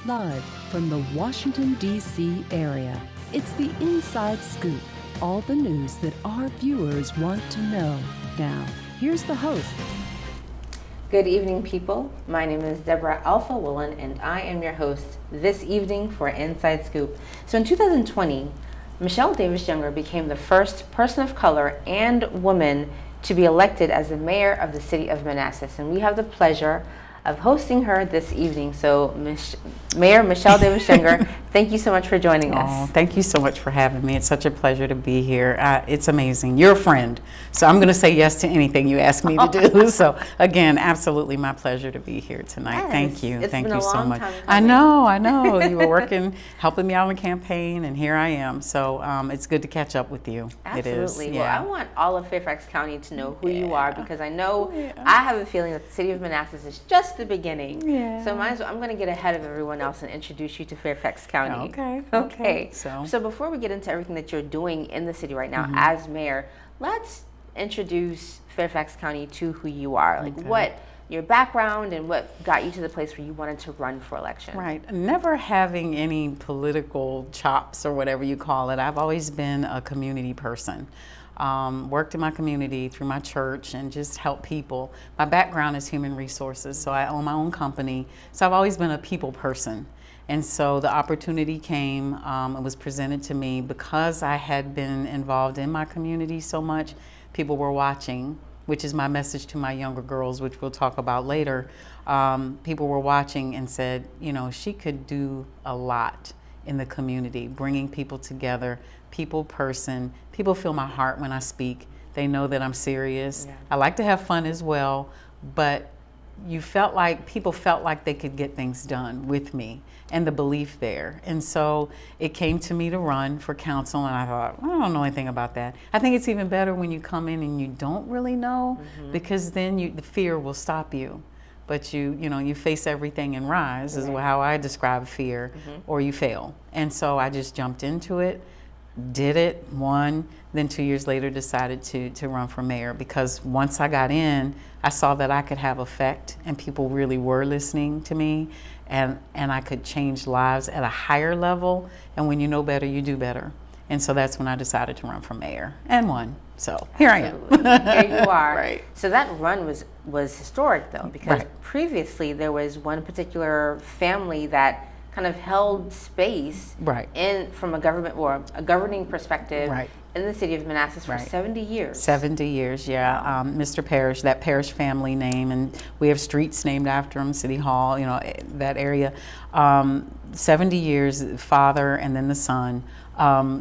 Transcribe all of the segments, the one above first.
Live from the Washington, D.C. area, it's the Inside Scoop. All the news that our viewers want to know. Now, here's the host. Good evening, people. My name is Deborah Alpha Woolen, and I am your host this evening for Inside Scoop. So in 2020, Michelle Davis Younger became the first person of color and woman to be elected as the mayor of the city of Manassas. And we have the pleasure of hosting her this evening. So Mayor Michelle Davis Younger, thank you so much for joining us. Oh, thank you so much for having me. It's such a pleasure to be here. It's amazing. You're a friend, so I'm going to say yes to anything you ask me to do. So again, absolutely my pleasure to be here tonight. Yes, thank you. it's Thank been you a so long much. time I coming. know. You were working, helping me out on the campaign, and here I am. So it's good to catch up with you. Absolutely. It is. Well, Yeah. I want all of Fairfax County to know who you are, because I know Yeah. I have a feeling that the city of Manassas is just the beginning. Yeah. So I'm going to get ahead of everyone else and introduce you to Fairfax County. Okay. So before we get into everything that you're doing in the city right now Mm-hmm. as mayor, let's introduce Fairfax County to who you are. Like what your background and what got you to the place where you wanted to run for election. Right. Never having any political chops or whatever you call it. I've always been a community person. Worked in my community through my church and just helped people. My background is human resources, so I own my own company. So I've always been a people person. And so the opportunity came, it was presented to me because I had been involved in my community so much. People were watching, which is my message to my younger girls, which we'll talk about later. People were watching and said, you know, she could do a lot in the community, bringing people together, people person. People feel my heart when I speak. They know that I'm serious. Yeah. I like to have fun as well, but people felt like they could get things done with me and the belief there. And so it came to me to run for council, and I thought, I don't know anything about that. I think it's even better when you come in and you don't really know, because then the fear will stop you. But you face everything and rise is how I describe fear, or you fail. And so I just jumped into it, did it, won, then 2 years later decided to run for mayor, because once I got in, I saw that I could have effect and people really were listening to me, and I could change lives at a higher level, and when you know better, you do better. And so that's when I decided to run for mayor and won. So here I am. Here you are. Right. So that run was historic, though, because Right. previously there was one particular family that kind of held space Right. from a government or a governing perspective Right. in the city of Manassas for Right. 70 years. 70 years, yeah. Mr. Parrish, that Parrish family name, and we have streets named after him, City Hall, that area. 70 years, father and then the son.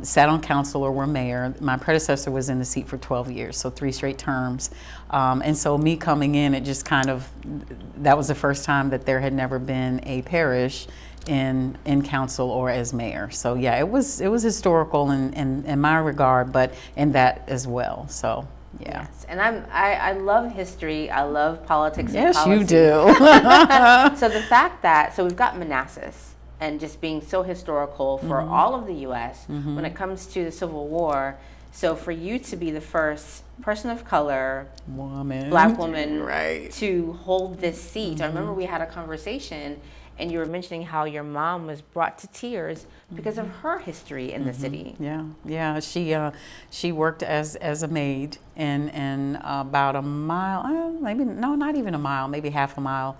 Sat on council or were mayor. My predecessor was in the seat for 12 years, so 3 straight terms. And so me coming in, it just that was the first time that there had never been a parish in council or as mayor. So yeah, it was historical in my regard, but in that as well. So yeah. Yes, and I love history. I love politics. Yes, and policy. you do. So the fact that we've got Manassas and just being so historical for all of the U.S. when it comes to the Civil War. So for you to be the first person of color, Black woman, right, to hold this seat. I remember we had a conversation, and you were mentioning how your mom was brought to tears because of her history in the city. Yeah. She worked as a maid in about a mile, maybe not even a mile, maybe half a mile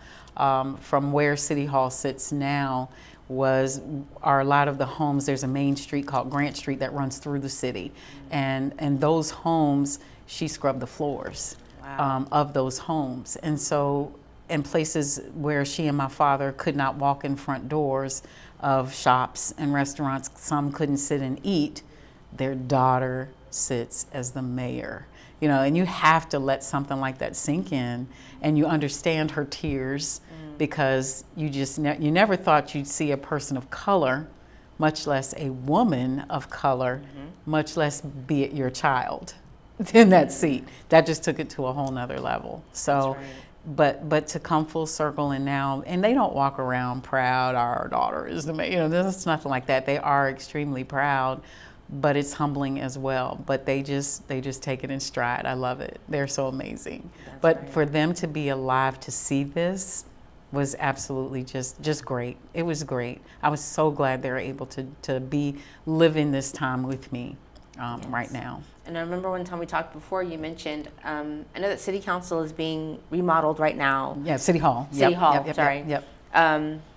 from where City Hall sits now. Are a lot of the homes. There's a main street called Grant Street that runs through the city, and those homes, she scrubbed the floors of those homes. And so in places where she and my father could not walk in front doors of shops and restaurants, some couldn't sit and eat, their daughter sits as the mayor. And you have to let something like that sink in, and you understand her tears, because you never thought you'd see a person of color, much less a woman of color, much less be it your child, in that seat. That just took it to a whole nother level. So, but to come full circle, and they don't walk around proud, our daughter is the mayor. There's nothing like that. They are extremely proud, but it's humbling as well. But they just take it in stride. I love it. They're so amazing. For them to be alive to see this, was absolutely just great. It was great. I was so glad they were able to be living this time with me right now. And I remember one time we talked before, you mentioned, I know that City Council is being remodeled right now. Yeah, City Hall. City Hall, sorry. Yep.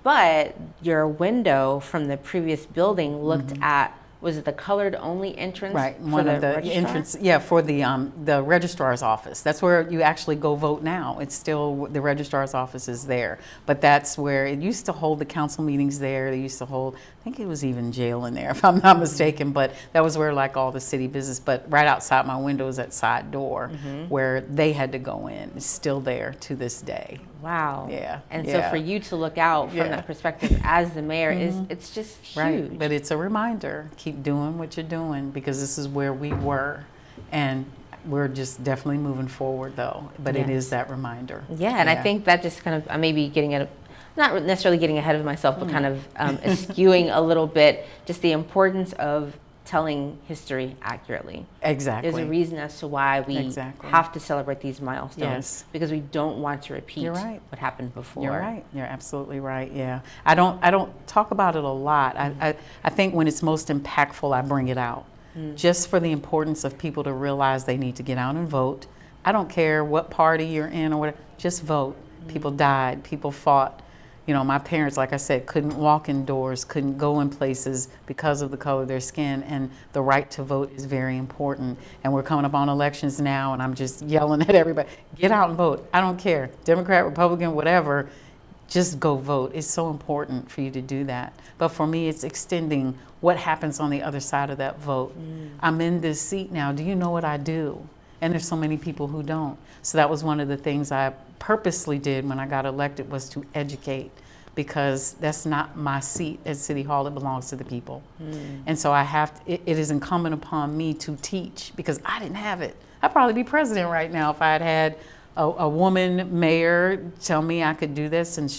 But your window from the previous building looked at, was it the colored only entrance? Right, for one of the registrar? entrance, yeah, for the registrar's office. That's where you actually go vote now. It's still, the registrar's office is there. But that's where, it used to hold the council meetings there. They used to hold, I think it was even jail in there, if I'm not mistaken. But that was where like all the city business, but right outside my window is that side door where they had to go in. It's still there to this day. Wow. Yeah. And so for you to look out from that perspective as the mayor it's just huge. Right. But it's a reminder, keep doing what you're doing, because this is where we were. And we're just definitely moving forward though. But it is that reminder. Yeah, and I think that just kind of, I may be getting at, not necessarily getting ahead of myself, but kind of eschewing a little bit just the importance of telling history accurately. Exactly. There's a reason as to why we have to celebrate these milestones, because we don't want to repeat what happened before. You're right. You're absolutely right. Yeah. I don't talk about it a lot. I think when it's most impactful, I bring it out. Just for the importance of people to realize they need to get out and vote. I don't care what party you're in or whatever, just vote. People died, people fought. You know, my parents, like I said, couldn't walk indoors, couldn't go in places because of the color of their skin, and the right to vote is very important. And we're coming up on elections now, and I'm just yelling at everybody, get out and vote. I don't care, Democrat, Republican, whatever, just go vote. It's so important for you to do that. But for me, it's extending what happens on the other side of that vote. I'm in this seat now, do you know what I do? And there's so many people who don't. So that was one of the things I purposely did when I got elected, was to educate, because that's not my seat at City Hall, it belongs to the people. And so I have to, it is incumbent upon me to teach, because I didn't have it. I'd probably be president right now if I had had a woman mayor tell me I could do this, and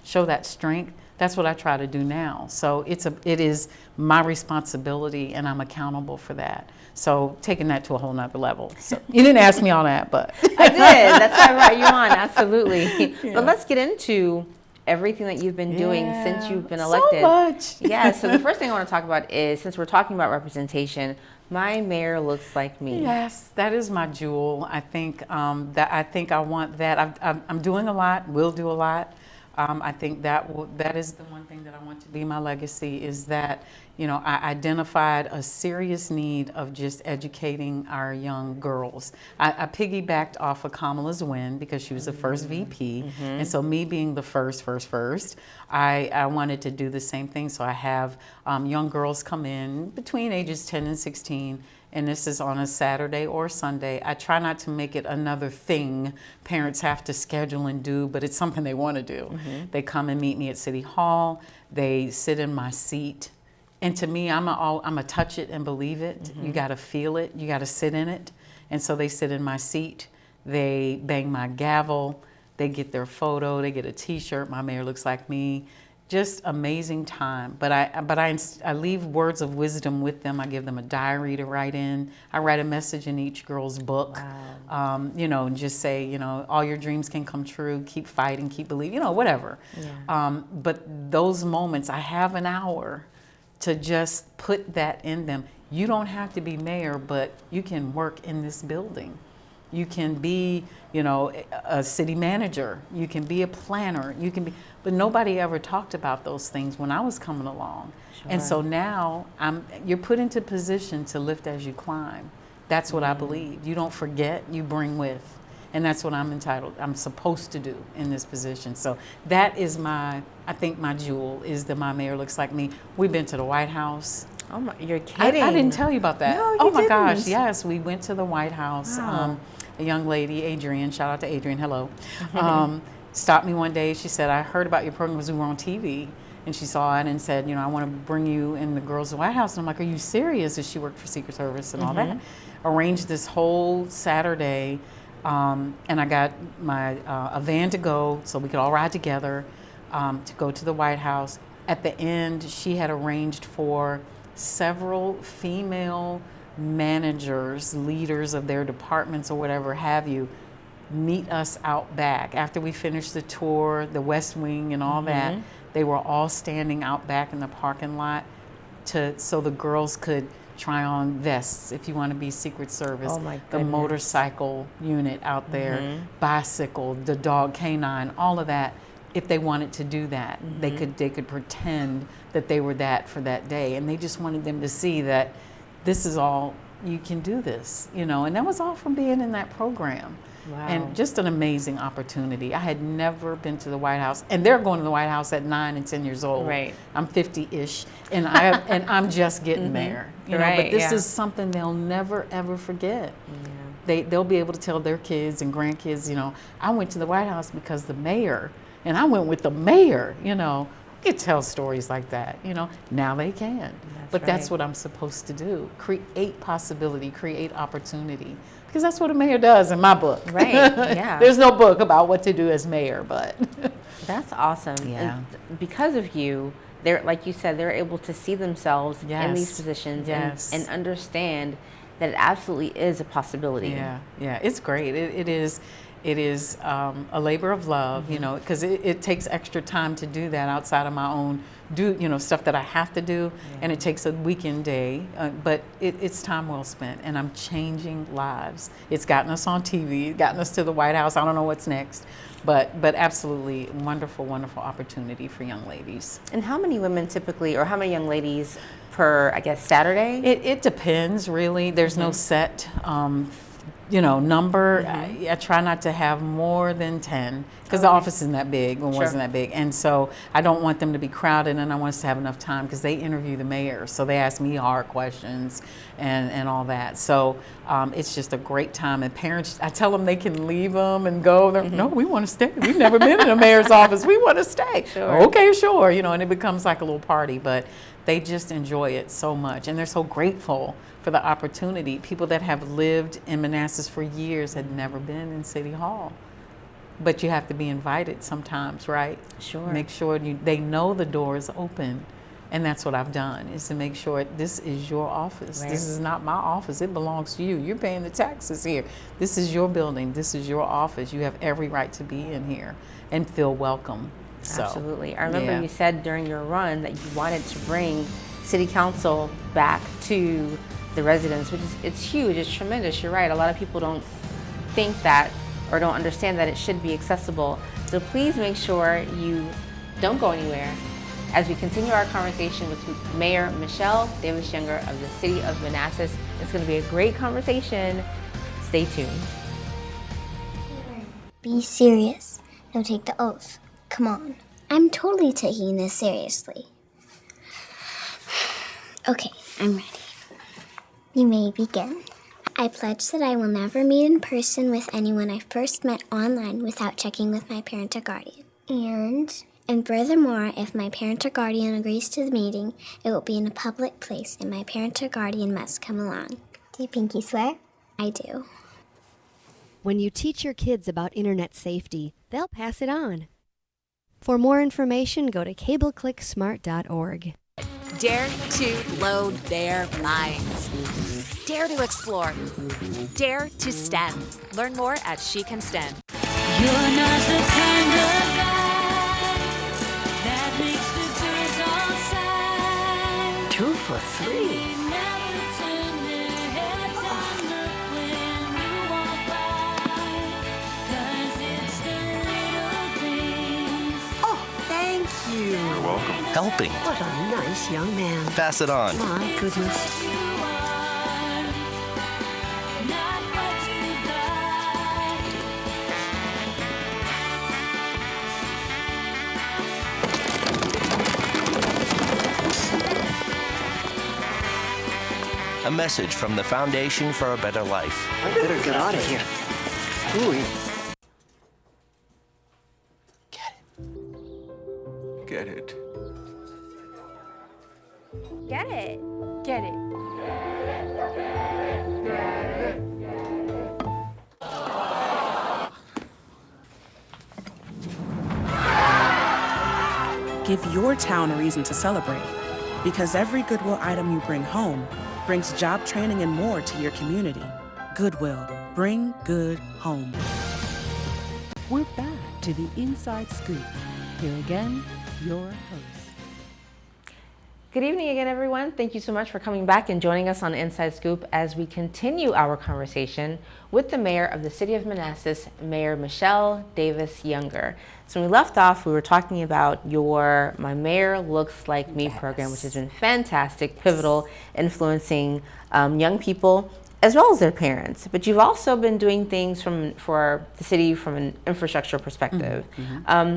show that strength. That's what I try to do now. So it is my responsibility, and I'm accountable for that. So taking that to a whole nother level. So you didn't ask me all that, but I did. That's why I brought you on. Absolutely. But let's get into everything that you've been doing since you've been elected. So much. Yeah. So the first thing I want to talk about is, since we're talking about representation, my mayor looks like me. Yes, that is my jewel. I think I want that. I'm doing a lot. Will do a lot. I think that is the one thing that I want to be my legacy, is that, you know, I identified a serious need of just educating our young girls. I piggybacked off of Kamala's win, because she was the first VP. And so me being the first, I wanted to do the same thing. So I have young girls come in between ages 10 and 16. And this is on a Saturday or Sunday. I try not to make it another thing parents have to schedule and do, but it's something they want to do. They come and meet me at City Hall. They sit in my seat. And to me, I'm a touch it and believe it. You got to feel it. You got to sit in it. And so they sit in my seat. They bang my gavel. They get their photo. They get a T-shirt. My mayor looks like me. Just amazing time. But I leave words of wisdom with them. I give them a diary to write in. I write a message in each girl's book. Wow. You know, and just say, you know, all your dreams can come true. Keep fighting. Keep believing. You know, whatever. But those moments, I have an hour to just put that in them. You don't have to be mayor, but you can work in this building. You can be, you know, a city manager. You can be a planner. You can be, but nobody ever talked about those things when I was coming along. And so now you're put into position to lift as you climb. That's what I believe. You don't forget, you bring with. And that's what I'm supposed to do in this position. So that is I think my jewel is that my mayor looks like me. We've been to the White House. Oh my, you're kidding. I didn't tell you about that. No, oh you my didn't. Gosh, yes, we went to the White House. Wow. A young lady, Adrienne, shout out to Adrienne, hello, stopped me one day. She said, I heard about your program because we were on TV. And she saw it and said, you know, I want to bring you and the girls to the White House. And I'm like, are you serious? And she worked for Secret Service and all that. Arranged this whole Saturday. And I got a van to go so we could all ride together to go to the White House. At the end, she had arranged for several female managers, leaders of their departments or whatever have you, meet us out back. After we finished the tour, the West Wing and all that, they were all standing out back in the parking lot so the girls could try on vests if you want to be Secret Service. Oh my the goodness. Motorcycle unit out there, bicycle, the dog canine, all of that. If they wanted to do that, they could pretend that they were that for that day, and they just wanted them to see that this is all, you can do this, you know, and that was all from being in that program. Wow. And just an amazing opportunity. I had never been to the White House, and they're going to the White House at 9 and 10 years old. Right. I'm 50-ish, and I'm just getting there. You know, but this is something they'll never ever forget. They'll be able to tell their kids and grandkids, you know, I went to the White House because the mayor, and I went with the mayor, you know. You could tell stories like that, you know. Now they can. That's what I'm supposed to do. Create possibility, create opportunity. Because that's what a mayor does in my book. Right, yeah. There's no book about what to do as mayor, but. That's awesome. Yeah. And because of you, they're, like you said, they're able to see themselves in these positions and understand that it absolutely is a possibility. Yeah, yeah, it's great. It is a labor of love, you know, because it takes extra time to do that outside of my own stuff that I have to do, and it takes a weekend day, but it's time well spent, and I'm changing lives. It's gotten us on TV, gotten us to the White House. I don't know what's next, but absolutely wonderful, wonderful opportunity for young ladies. And how many women typically, or how many young ladies per, I guess, Saturday? It depends, really. There's no set number. I try not to have more than 10 because the office isn't that big, wasn't that big, and so I don't want them to be crowded, and I want us to have enough time because they interview the mayor, so they ask me hard questions and all that. So it's just a great time, and parents, I tell them they can leave them and go. No, we want to stay. We've never been in a mayor's office. We want to stay. Okay, sure, and it becomes like a little party, but they just enjoy it so much, and they're so grateful for the opportunity. People that have lived in Manassas for years had never been in City Hall. But you have to be invited sometimes, right? Sure. Make sure they know the door is open. And that's what I've done, is to make sure this is your office. Right. This is not my office. It belongs to you. You're paying the taxes here. This is your building. This is your office. You have every right to be in here and feel welcome. Absolutely. I remember you said during your run that you wanted to bring City Council back to the residents, which is, it's huge, it's tremendous. You're right. A lot of people don't think that or don't understand that it should be accessible. So please make sure you don't go anywhere as we continue our conversation with Mayor Michelle Davis Younger of the City of Manassas. It's going to be a great conversation. Stay tuned. Be serious. No, take the oath. Come on. I'm totally taking this seriously. Okay, I'm ready. You may begin. I pledge that I will never meet in person with anyone I first met online without checking with my parent or guardian. And furthermore, if my parent or guardian agrees to the meeting, it will be in a public place and my parent or guardian must come along. Do you pinky swear? I do. When you teach your kids about internet safety, they'll pass it on. For more information, go to cableclicksmart.org. Dare to load their minds. Dare to explore. Dare to STEM. Learn more at She Can STEM. You're not the kind of guy that makes the girls all sigh. 2 for $3. They never turn their heads and look when you walk by. 'Cause it's the little things. Oh, thank you. You're welcome. Helping. What a nice young man. Pass it on. My goodness. You are not what you got. A message from the Foundation for a Better Life. I better get out of here. Ooh. Get it. Get it. Get it. Give your town a reason to celebrate, because every Goodwill item you bring home brings job training and more to your community. Goodwill, bring good home. We're back to the Inside Scoop. Here again, your host. Good evening again, everyone. Thank you so much for coming back and joining us on Inside Scoop as we continue our conversation with the mayor of the city of Manassas, Mayor Michelle Davis Younger. So when we left off, we were talking about your My Mayor Looks Like Me program, which has been fantastic, pivotal, influencing young people as well as their parents. But you've also been doing things for the city from an infrastructure perspective.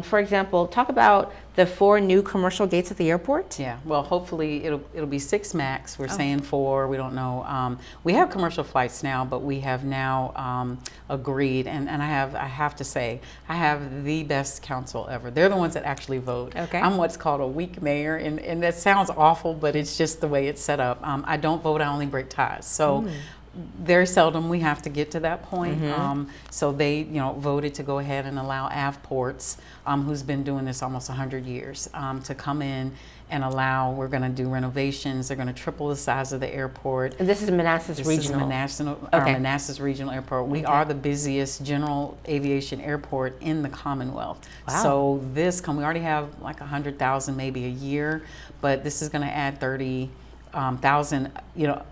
For example, talk about the 4 new commercial gates at the airport. Yeah, well, hopefully it'll be 6 max. We're saying 4. We don't know. We have commercial flights now, but we have now agreed, and I have to say, I have the best council ever. They're the ones that actually vote. Okay. I'm what's called a weak mayor, and that sounds awful, but it's just the way it's set up. I don't vote. I only break ties. So. Very seldom we have to get to that point. So they, voted to go ahead and allow Avports, who's been doing this almost 100 years, to come in and allow. We're going to do renovations. They're going to triple the size of the airport. And this is Manassas Regional. This is Manassas Regional Airport. We are the busiest general aviation airport in the Commonwealth. Wow. So we already have like 100,000 maybe a year, but this is going to add 30,000,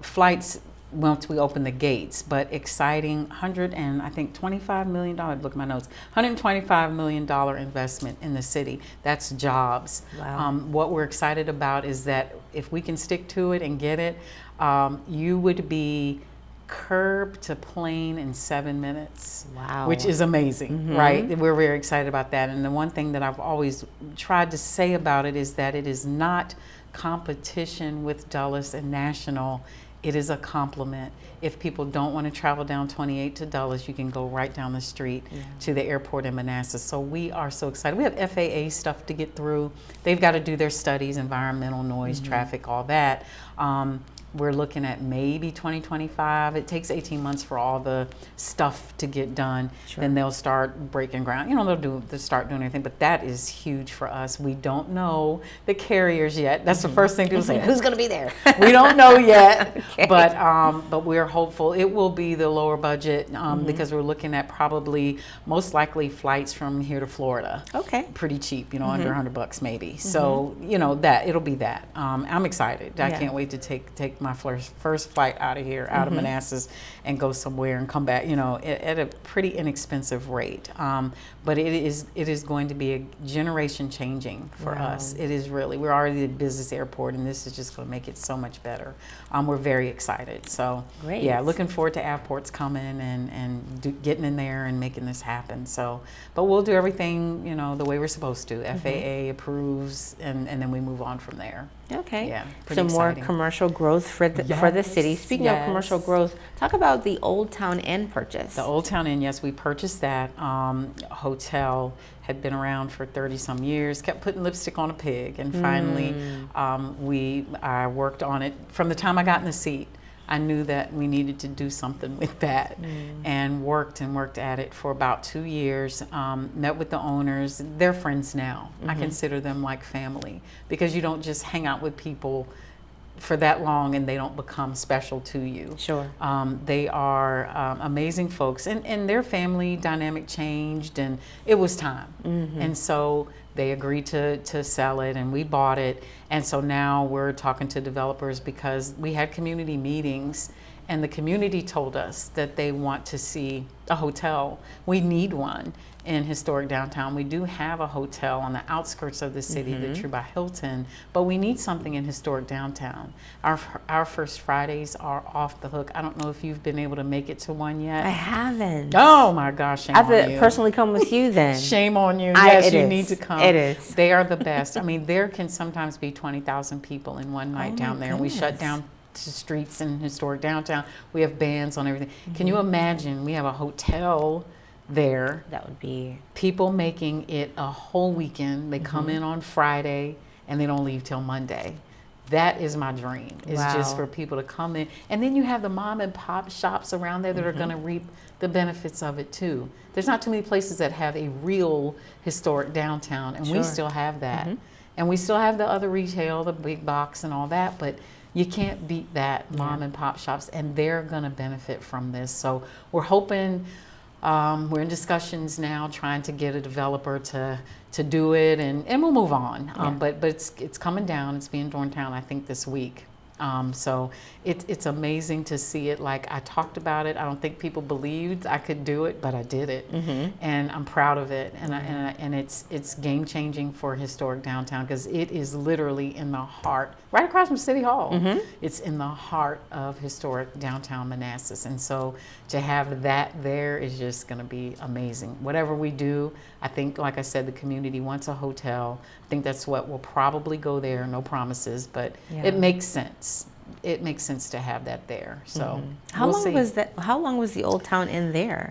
flights once we open the gates. But exciting, $125 million, look at my notes, $125 million investment in the city. That's jobs. Wow. What we're excited about is that if we can stick to it and get it, you would be curb to plane in 7 minutes. Wow. Which is amazing, right? We're very excited about that. And the one thing that I've always tried to say about it is that it is not competition with Dulles and National. It is a compliment. If people don't want to travel down 28 to Dulles, you can go right down the street to the airport in Manassas. So we are so excited. We have FAA stuff to get through. They've got to do their studies, environmental, noise, traffic, all that. We're looking at maybe 2025. It takes 18 months for all the stuff to get done. Sure. Then they'll start breaking ground. They'll start doing everything. But that is huge for us. We don't know the carriers yet. That's the first thing people say. Who's going to be there? We don't know yet. Okay. But we're hopeful. It will be the lower budget because we're looking at probably most likely flights from here to Florida. Okay. Pretty cheap. Under $100 maybe. So that it'll be that. I'm excited. I can't wait to take my first flight out of here, out of Manassas, and go somewhere and come back, at a pretty inexpensive rate. But it is going to be a generation changing for us. It is really. We're already a business airport, and this is just going to make it so much better. We're very excited. So great. Yeah, looking forward to Avports coming and getting in there and making this happen. So, but we'll do everything the way we're supposed to. FAA approves, and then we move on from there. Okay. Yeah. So more commercial growth for the city. Speaking of commercial growth, talk about the Old Town Inn purchase. The Old Town Inn, yes, we purchased that. Hotel had been around for 30 some years, kept putting lipstick on a pig, and finally I worked on it. From the time I got in the seat, I knew that we needed to do something with that, and worked at it for about 2 years. Met with the owners. They're friends now. I consider them like family, because you don't just hang out with people for that long and they don't become special to you. Sure. They are amazing folks, and their family dynamic changed, and it was time. And so they agreed to sell it, and we bought it. And so now we're talking to developers because we had community meetings, and the community told us that they want to see a hotel. We need one in historic downtown. We do have a hotel on the outskirts of the city, the True by Hilton, but we need something in historic downtown. Our first Fridays are off the hook. I don't know if you've been able to make it to one yet. I haven't. Oh my gosh, shame I on have to you. personally come with you then. Shame on you. Yes, you need to come. It is. They are the best. I mean, there can sometimes be 20,000 people in one night down there. And we shut down to streets in historic downtown. We have bands on everything. Can you imagine? We have a hotel there. That would be people making it a whole weekend. They come in on Friday and they don't leave till Monday. That is my dream. It's just for people to come in. And then you have the mom and pop shops around there that are going to reap the benefits of it too. There's not too many places that have a real historic downtown, and we still have that. And we still have the other retail, the big box and all that, but you can't beat that, mom and pop shops, and they're going to benefit from this. So we're hoping We're in discussions now trying to get a developer to do it, and we'll move on. But it's coming down. It's being torn down, I think, this week. So it's amazing to see it. Like, I talked about it. I don't think people believed I could do it, but I did it, and I'm proud of it. And it's game changing for historic downtown, because it is literally in the heart, right across from City Hall. It's in the heart of historic downtown Manassas, and so to have that there is just going to be amazing. Whatever we do, I think, like I said, the community wants a hotel. I think that's what will probably go there. No promises, but it makes sense. It makes sense to have that there. So how we'll long see. was that? How long was the Old Town Inn there?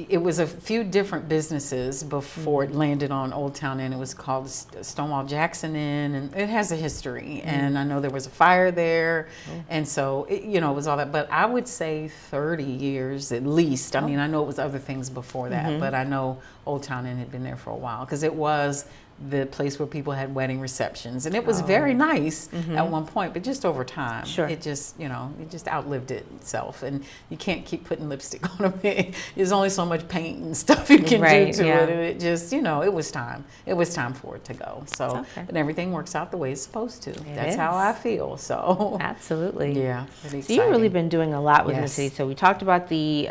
It was a few different businesses before it landed on Old Town Inn. It was called Stonewall Jackson Inn, and it has a history. And I know there was a fire there, and so it was all that. But I would say 30 years at least. I mean, I know it was other things before that, but I know Old Town Inn had been there for a while, because it was the place where people had wedding receptions, and it was very nice at one point, but just over time, it just it just outlived itself, and you can't keep putting lipstick on a pig. There's only so much paint and stuff you can do to it, and it just it was time. It was time for it to go. So, but everything works out the way it's supposed to. That's how I feel. So absolutely, yeah. So you've really been doing a lot with the city. So we talked about the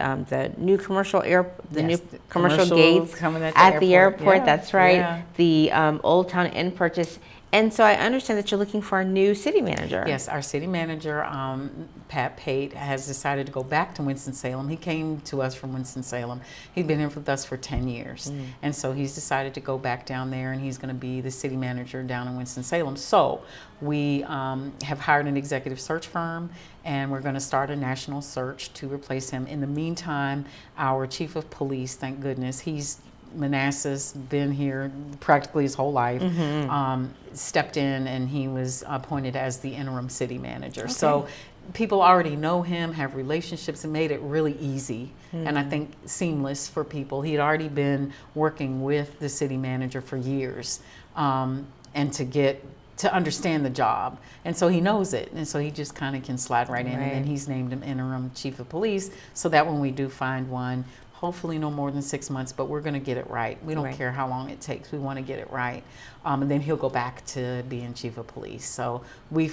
new commercial new commercial gates coming at the airport. Yeah. That's right. Yeah. The Old Town Inn purchase. And so I understand that you're looking for a new city manager. Yes, our city manager, Pat Pate, has decided to go back to Winston-Salem. He came to us from Winston-Salem. He'd been here with us for 10 years. And so he's decided to go back down there, and he's going to be the city manager down in Winston-Salem. So we have hired an executive search firm, and we're going to start a national search to replace him. In the meantime, our chief of police, thank goodness, he's Manassas, been here practically his whole life, stepped in, and he was appointed as the interim city manager. So people already know him, have relationships, and made it really easy and I think seamless for people. He had already been working with the city manager for years, and to understand the job, and so he knows it, and so he just kind of can slide right in. And then he's named him interim chief of police, so that when we do find one, hopefully no more than 6 months, but we're going to get it right. We don't care how long it takes. We want to get it right. And then he'll go back to being chief of police. So we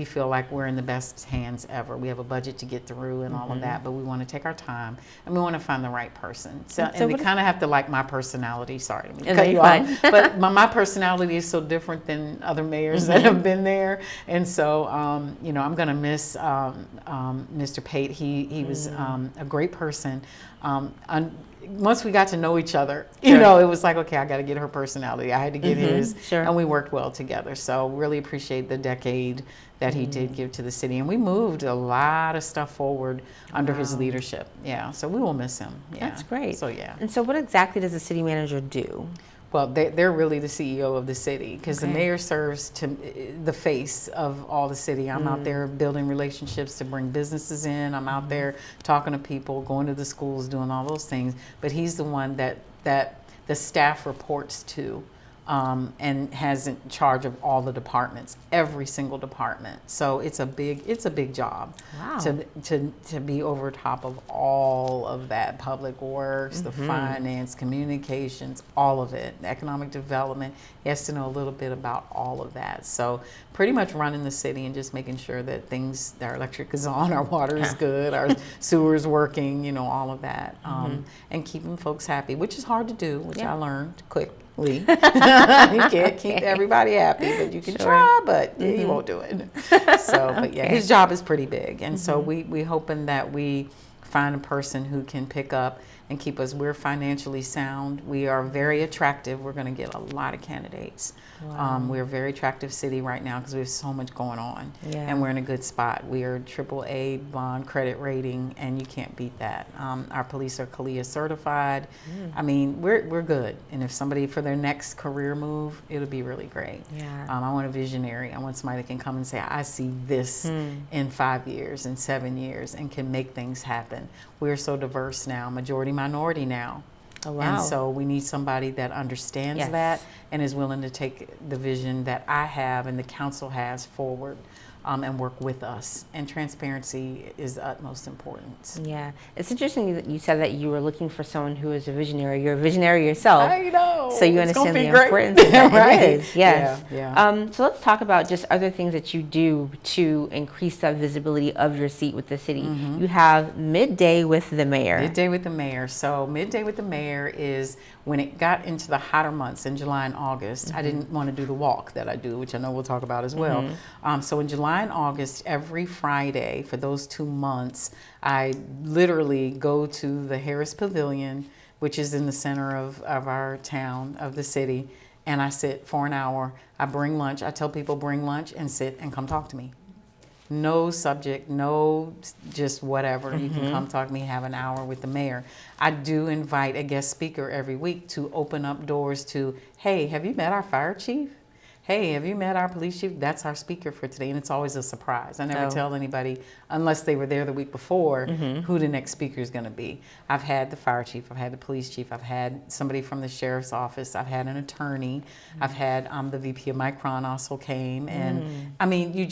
feel like we're in the best hands ever. We have a budget to get through and all of that, but we want to take our time, and we want to find the right person. So and they kind of have to like my personality. Sorry to cut you off, but my personality is so different than other mayors that have been there, and so I'm going to miss Mr. Pate. He was a great person. Once we got to know each other, it was like, okay, I got to get her personality. I had to get his, and we worked well together. So really appreciate the decade that he did give to the city, and we moved a lot of stuff forward under his leadership. Yeah, so we will miss him. Yeah. That's great. So yeah. And so, what exactly does the city manager do? Well, they're really the CEO of the city, because the mayor serves to the face of all the city. I'm out there building relationships to bring businesses in. I'm out there talking to people, going to the schools, doing all those things. But he's the one that the staff reports to, and has in charge of all the departments, every single department. So it's a big job. Wow. To be over top of all of that, public works, the finance, communications, all of it, economic development. He has to know a little bit about all of that. So pretty much running the city and just making sure that our electric is on, our water is good, our sewer is working, all of that, and keeping folks happy, which is hard to do, which I learned quickly. You can't keep everybody happy, but you can try, but you won't do it. So, but yeah, his job is pretty big, and so we hoping that we find a person who can pick up and keep us. We're financially sound. We are very attractive. We're going to get a lot of candidates. We're a very attractive city right now because we have so much going on, and we're in a good spot. We are AAA bond credit rating, and you can't beat that. Our police are CALIA certified. I mean, we're good. And if somebody for their next career move, it'll be really great. I want a visionary. I want somebody that can come and say, I see this in 5 years, in 7 years, and can make things happen. We're so diverse now, majority minority now. Oh, wow. And so we need somebody that understands that and is willing to take the vision that I have and the council has forward. and work with us. And transparency is the utmost importance. Yeah, it's interesting that you said that you were looking for someone who is a visionary. You're a visionary yourself. I know. So you It's understand gonna the be great. importance of that. Right. It is, yes. Yeah. So let's talk about just other things that you do to increase that visibility of your seat with the city. You have Midday with the Mayor. Midday with the Mayor. So Midday with the Mayor is when it got into the hotter months in July and August. I didn't want to do the walk that I do, which I know we'll talk about as well. So in July and August, every Friday for those 2 months, I literally go to the Harris Pavilion, which is in the center of our town, of the city, and I sit for an hour. I bring lunch. I tell people bring lunch and sit and come talk to me. No subject, no just whatever. You can come talk to me, have an hour with the mayor. I do invite a guest speaker every week to open up doors to, hey, have you met our fire chief? Hey, have you met our police chief? That's our speaker for today, and it's always a surprise. I never tell anybody, unless they were there the week before, who the next speaker is going to be. I've had the fire chief, I've had the police chief, I've had somebody from the sheriff's office, I've had an attorney, I've had the VP of Micron also came, and I mean,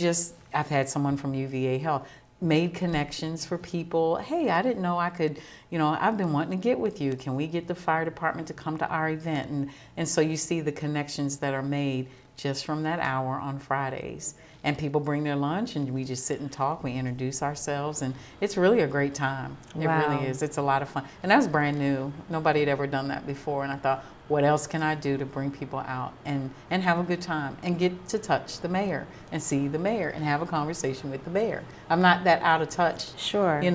I've had someone from UVA Health. Made connections for people. Hey, I didn't know I could, I've been wanting to get with you. Can we get the fire department to come to our event? And so you see the connections that are made just from that hour on Fridays. And people bring their lunch and we just sit and talk. We introduce ourselves and it's really a great time. It really is. It's a lot of fun. And that was brand new. Nobody had ever done that before. And I thought, what else can I do to bring people out and have a good time and get to touch the mayor and see the mayor and have a conversation with the mayor. I'm not that out of touch. Sure. You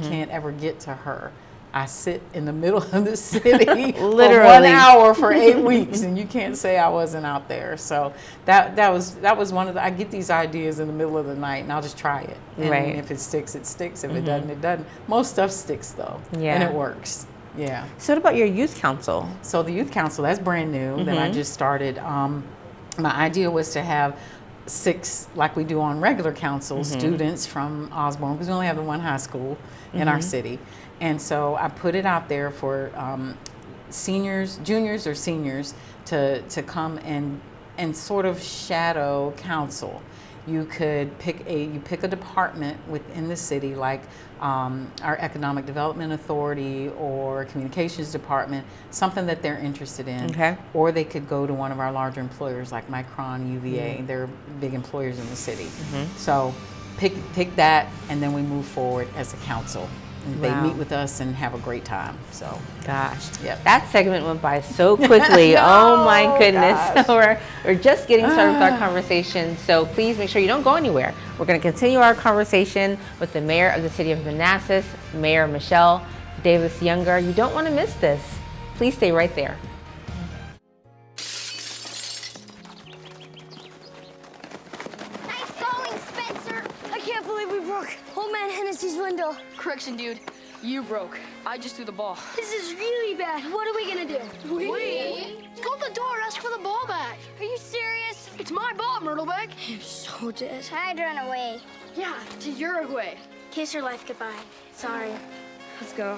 can't ever get to her. I sit in the middle of the city literally for 1 hour for 8 weeks, and you can't say I wasn't out there. So that was one of the. I get these ideas in the middle of the night, and I'll just try it. And if it sticks, it sticks. If it doesn't, it doesn't. Most stuff sticks though, and it works. Yeah. So what about your youth council? So the youth council, that's brand new that I just started. My idea was to have 6, like we do on regular council, students from Osborne, because we only have the one high school in our city. And so I put it out there for seniors, juniors or seniors to come and sort of shadow council. You could pick a department within the city, like our Economic Development Authority or Communications Department, something that they're interested in. Okay. Or they could go to one of our larger employers like Micron, UVA. They're big employers in the city. So pick that, and then we move forward as a council. And they meet with us and have a great time. So, gosh, that segment went by so quickly. Oh my goodness. So we're just getting started with our conversation. So please make sure you don't go anywhere. We're going to continue our conversation with the mayor of the city of Manassas, Mayor Michelle Davis Younger. You don't want to miss this. Please stay right there. Nice going, Spencer. I can't believe we broke old man Hennessy's window. Correction, dude. You broke. I just threw the ball. This is really bad. What are we gonna do? We? Go to the door, ask for the ball back. Are you serious? It's my ball, Myrtleback. You're so dead. I'd run away. Yeah, to Uruguay. Kiss your life goodbye. Sorry. Let's go.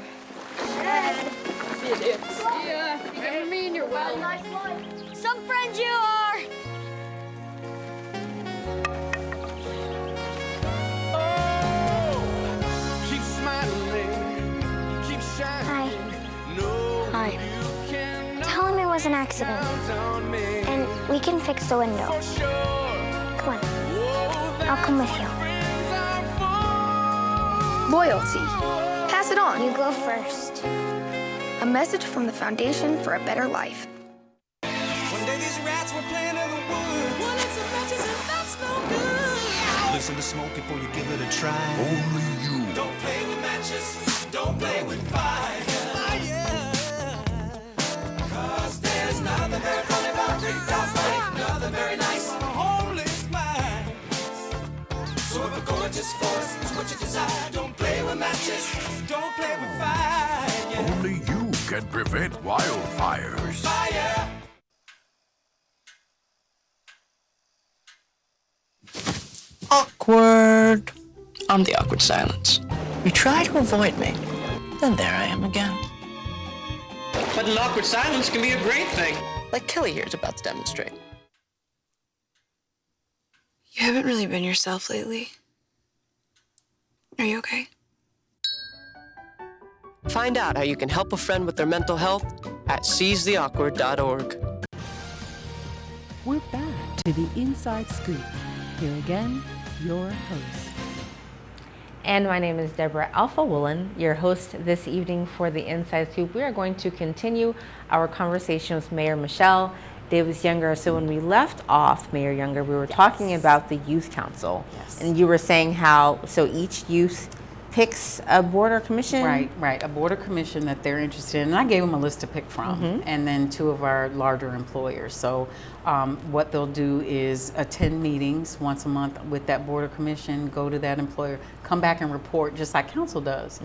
See you, dude. See ya. Remember me and your well. Nice one. Some friends you are. Hi. Tell him it was an accident. And we can fix the window. Come on. I'll come with you. Loyalty. Pass it on. You go first. A message from the Foundation for a Better Life. One day these rats were playing in the woods. Wanted some matches and that's no good. Listen to smoke before you give it a try. Only you. Don't play with matches. Don't play with fire. Cause there's nothing very funny about $3,000. Nothing very nice on a homeless mind. So if a gorgeous force is what you desire, don't play with matches. Don't play with fire. Only you can prevent wildfires. Fire. Awkward. I'm the awkward silence. You try to avoid me, then there I am again. But an awkward silence can be a great thing. Like Kelly here is about to demonstrate. You haven't really been yourself lately. Are you okay? Find out how you can help a friend with their mental health at seizetheawkward.org. We're back to the Inside Scoop. Here again, your host. And my name is Deborah Alpha Woolen, your host this evening for the Inside Scoop. We are going to continue our conversation with Mayor Michelle Davis Younger. So when we left off, Mayor Younger, we were talking about the Youth Council. Yes. And you were saying how, so each youth picks a board or commission? Right, a board or commission that they're interested in. And I gave them a list to pick from, and then 2 of our larger employers. So what they'll do is attend meetings once a month with that board or commission, go to that employer, come back and report just like council does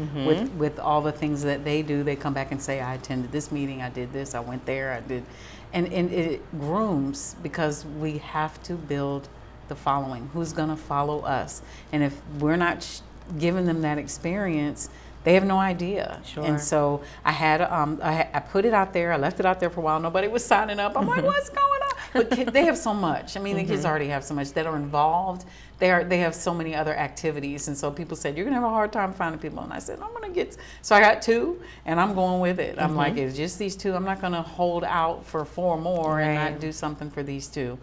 with all the things that they do. They come back and say, I attended this meeting, I did this, I went there, I did. And it grooms, because we have to build the following. Who's going to follow us? And if we're not giving them that experience, they have no idea. Sure. And so I had I put it out there. I left it out there for a while. Nobody was signing up. I'm like, what's going on? But they have so much. I mean, the kids already have so much that are involved. They have so many other activities, and so people said you're gonna have a hard time finding people. And I said I'm gonna get. So I got 2, and I'm going with it. I'm like, it's just these 2. I'm not gonna hold out for 4 more and not do something for these 2.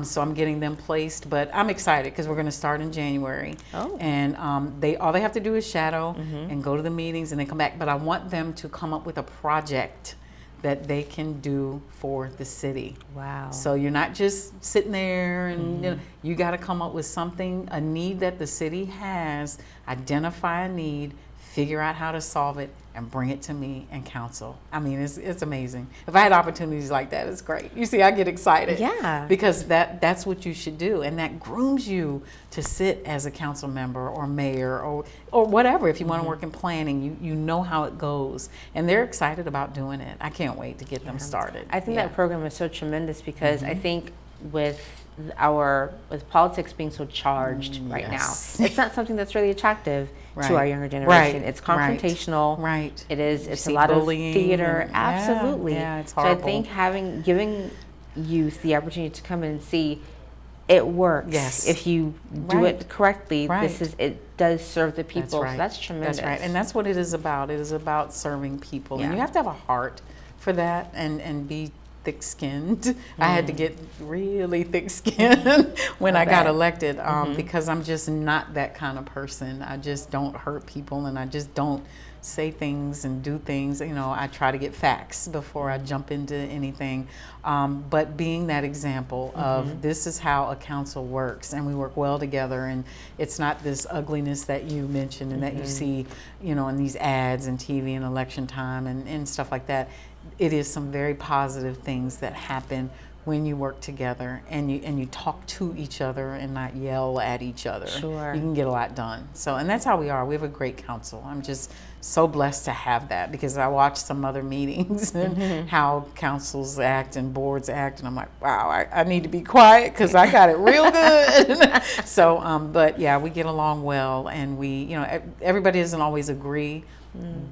So I'm getting them placed, but I'm excited because we're gonna start in January. Oh. And all they have to do is shadow and go to the meetings, and they come back. But I want them to come up with a project that they can do for the city. Wow. So you're not just sitting there and you got to come up with something, a need that the city has, identify a need, figure out how to solve it, and bring it to me and council. I mean, it's amazing. If I had opportunities like that, it's great. You see, I get excited. Yeah. Because that's what you should do, and that grooms you to sit as a council member or mayor or whatever. If you want to work in planning, you know how it goes, and they're excited about doing it. I can't wait to get them started. I think that program is so tremendous because I think with politics being so charged right now, it's not something that's really attractive to our younger generation. It's confrontational. Right. It's a lot bullying of theater. and- Absolutely. Yeah, it's so horrible. I think giving youth the opportunity to come in and see it works. Yes. If you do it correctly, Right. it does serve the people. That's right. So that's tremendous. That's right, and that's what it is about. It is about serving people, Yeah. and you have to have a heart for that, and be thick-skinned. I had to get really thick-skinned when I got elected because I'm just not that kind of person. I just don't hurt people, and I just don't say things and do things. You know, I try to get facts before I jump into anything. But being that example of this is how a council works, and we work well together, and it's not this ugliness that you mentioned and that you see, you know, in these ads and TV and election time and stuff like that. It is some very positive things that happen when you work together and you talk to each other and not yell at each other. Sure. You can get a lot done. So, and that's how we are. We have a great council. I'm just so blessed to have that because I watch some other meetings and how councils act and boards act, and I'm like, wow, I need to be quiet because I got it real good. So, but yeah, we get along well, and we, you know, everybody doesn't always agree.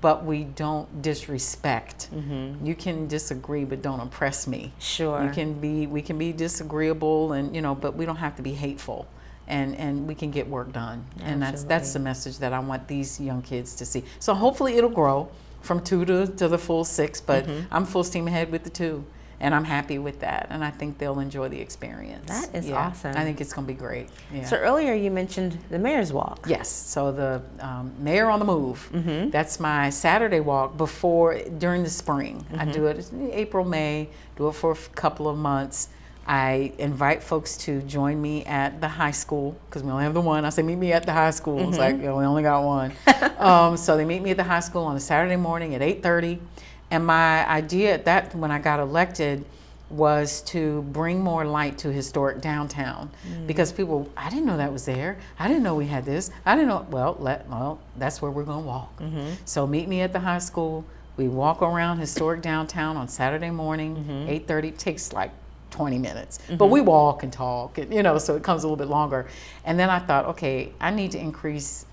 But we don't disrespect. You can disagree, but don't oppress me. Sure. We can be disagreeable, and you know, but we don't have to be hateful, and we can get work done. And that's the message that I want these young kids to see. So hopefully it'll grow from 2 to the full 6, but I'm full steam ahead with the 2. And I'm happy with that, and I think they'll enjoy the experience. That is awesome. I think it's going to be great. Yeah. So earlier you mentioned the Mayor's Walk. Yes, so the Mayor on the Move. That's my Saturday walk during the spring. I do it in April, May, do it for a couple of months. I invite folks to join me at the high school, because we only have the one. I say, meet me at the high school. It's like, we only got one. So they meet me at the high school on a Saturday morning at 8:30. And my idea when I got elected was to bring more light to historic downtown, because people, I didn't know that was there. I didn't know we had this. I didn't know. Well, that's where we're going to walk. So meet me at the high school. We walk around historic downtown on Saturday morning, 8:30. It takes like 20 minutes, but we walk and talk, and, you know, so it comes a little bit longer. And then I thought, okay, I need to increase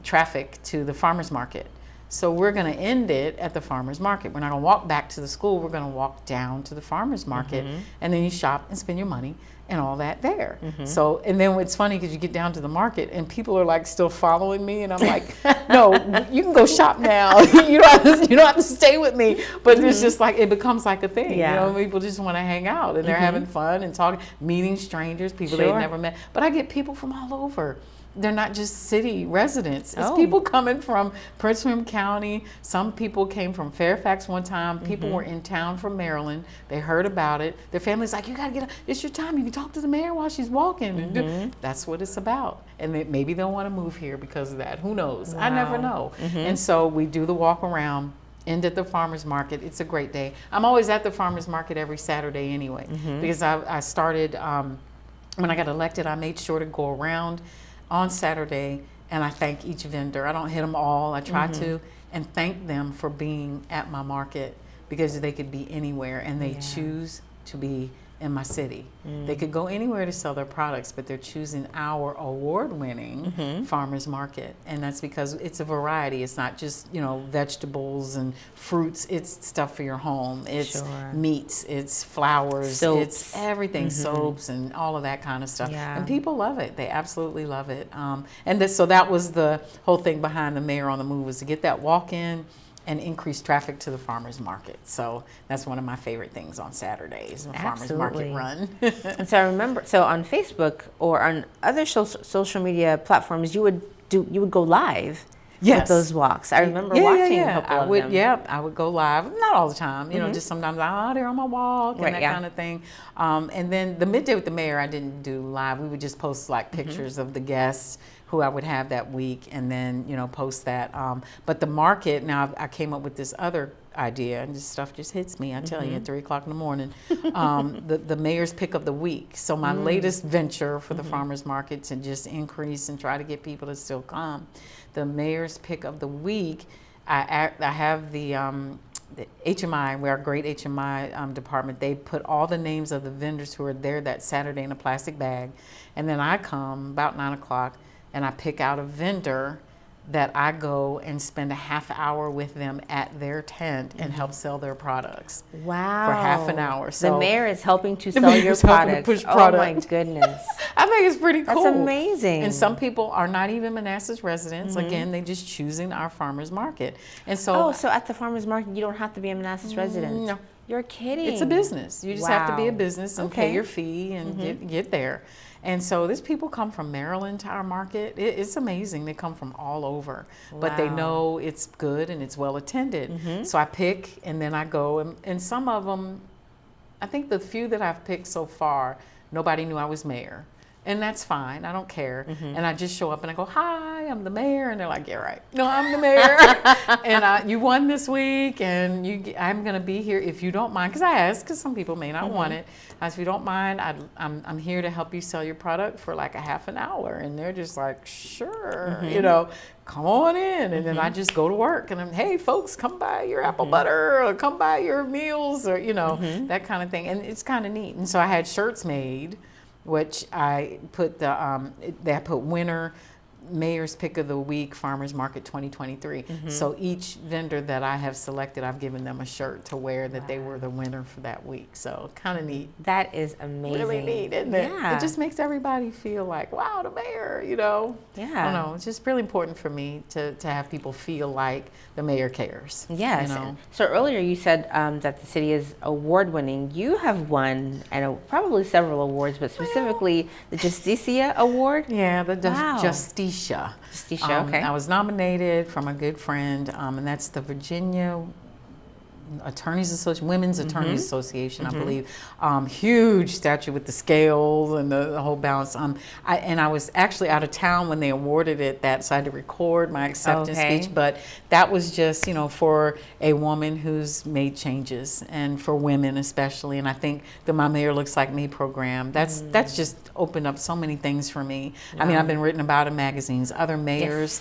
traffic to the farmers market. So we're going to end it at the farmer's market. We're not going to walk back to the school. We're going to walk down to the farmer's market, and then you shop and spend your money and all that there. So, and then it's funny because you get down to the market and people are like still following me, and I'm like, no, you can go shop now. you don't have to stay with me. But it's just like, it becomes like a thing. You know, people just want to hang out, and they're having fun and talking, meeting strangers, people they've never met. But I get people from all over. They're not just city residents. It's people coming from Prince William County. Some people came from Fairfax one time. People were in town from Maryland. They heard about it. Their family's like, you got to get up. It's your time. You can talk to the mayor while she's walking. That's what it's about. And maybe they'll want to move here because of that. Who knows? I never know. And so we do the walk around, end at the farmer's market. It's a great day. I'm always at the farmer's market every Saturday anyway, because I started, when I got elected, I made sure to go around on Saturday, and I thank each vendor. I don't hit them all, I try to, and thank them for being at my market, because they could be anywhere and they choose to be in my city. They could go anywhere to sell their products, but they're choosing our award-winning farmers market, and that's because it's a variety. It's not just, you know, vegetables and fruits. It's stuff for your home. It's meats. It's flowers. Soaps. It's everything. Soaps and all of that kind of stuff. And people love it. They absolutely love it. So that was the whole thing behind the Mayor on the Move, was to get that walk-in and increase traffic to the farmers market. So that's one of my favorite things on Saturdays, a farmers market run. And so I remember, so on Facebook or on other social media platforms, you would go live with those walks. I remember watching a couple of them. Yeah, I would go live, not all the time, you know, just sometimes I'm out there on my walk and that kind of thing. And then the Midday with the Mayor, I didn't do live. We would just post like pictures of the guests who I would have that week, and then, you know, post that. But the market, now I came up with this other idea, and this stuff just hits me, I tell you, at 3 o'clock in the morning. The Mayor's Pick of the Week. So my latest venture for the farmers market, to just increase and try to get people to still come. The Mayor's Pick of the Week, I have the HMI, we're a great HMI department. They put all the names of the vendors who are there that Saturday in a plastic bag, and then I come about 9 o'clock and I pick out a vendor that I go and spend a half hour with them at their tent and help sell their products. Wow. For half an hour. So the mayor is helping to sell your products. Push oh my goodness. I think it's pretty cool. That's amazing. And some people are not even Manassas residents. Again, they just choosing our farmers market. And so so at the farmers market, you don't have to be a Manassas resident. No. You're kidding. It's a business. You just have to be a business and pay your fee and get there. And so these people come from Maryland to our market. It's amazing. They come from all over, but they know it's good and it's well attended. So I pick, and then I go, and some of them, I think the few that I've picked so far, nobody knew I was mayor. And that's fine. I don't care. And I just show up and I go, hi, I'm the mayor. And they're like, yeah, right. No, I'm the mayor. And you won this week, and I'm going to be here if you don't mind. Because I asked, because some people may not want it. I said, if you don't mind, I'm here to help you sell your product for like a half an hour. And they're just like, sure, you know, come on in. And then I just go to work, and I'm, hey, folks, come buy your apple butter, or come buy your meals, or, you know, that kind of thing. And it's kind of neat. And so I had shirts made, which I put I put winner, Mayor's Pick of the Week, Farmers Market 2023. So each vendor that I have selected, I've given them a shirt to wear that they were the winner for that week. So kind of neat. That is amazing. Really neat, isn't it? Yeah. It just makes everybody feel like, wow, the mayor, you know. Yeah. I don't know. It's just really important for me to have people feel like the mayor cares. Yes. You know? So earlier you said that the city is award-winning. You have won probably several awards, but specifically the Justicia Award. Yeah, the Justicia. Justicia, okay. I was nominated from a good friend, and that's the Virginia Attorneys Association, Women's Attorneys Association, I believe. Huge statue with the scales and the whole balance. And I was actually out of town when they awarded it, so I had to record my acceptance speech. But that was just, you know, for a woman who's made changes, and for women especially. And I think the My Mayor Looks Like Me program, that's just opened up so many things for me. I mean, I've been written about in magazines. Other mayors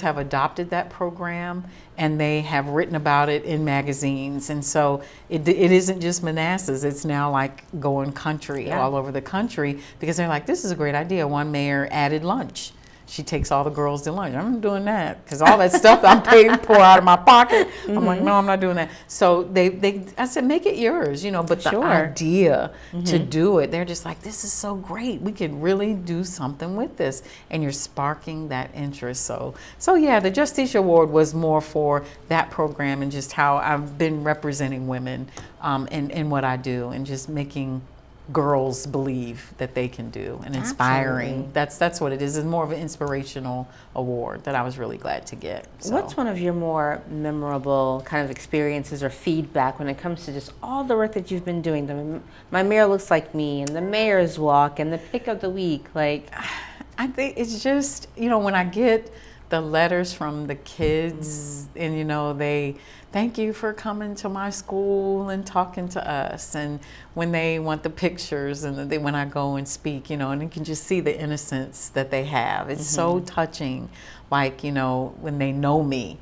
have adopted that program, and they have written about it in magazines. And so it isn't just Manassas, it's now like going country all over the country, because they're like, this is a great idea. One mayor added lunch she takes all the girls to lunch. I'm doing that because all that stuff I'm paying pour out of my pocket. I'm like, no, I'm not doing that. So I said, make it yours, you know. But the idea to do it, they're just like, this is so great. We could really do something with this, and you're sparking that interest. So yeah, the Justicia Award was more for that program and just how I've been representing women in what I do, and just making girls believe that they can do, and inspiring. Absolutely. That's what it is. It's more of an inspirational award that I was really glad to get. So. What's one of your more memorable kind of experiences or feedback when it comes to just all the work that you've been doing? My Mayor Looks Like Me, and the Mayor's Walk, and the Pick of the Week. Like, I think it's just, you know, when I get the letters from the kids, and you know, they thank you for coming to my school and talking to us, and when they want the pictures, and when I go and speak, you know, and you can just see the innocence that they have. It's so touching. Like, you know, when they know me,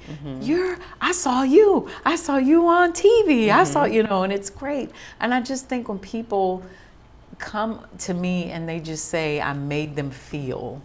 I saw you on TV, I saw, you know, and it's great. And I just think when people come to me and they just say, I made them feel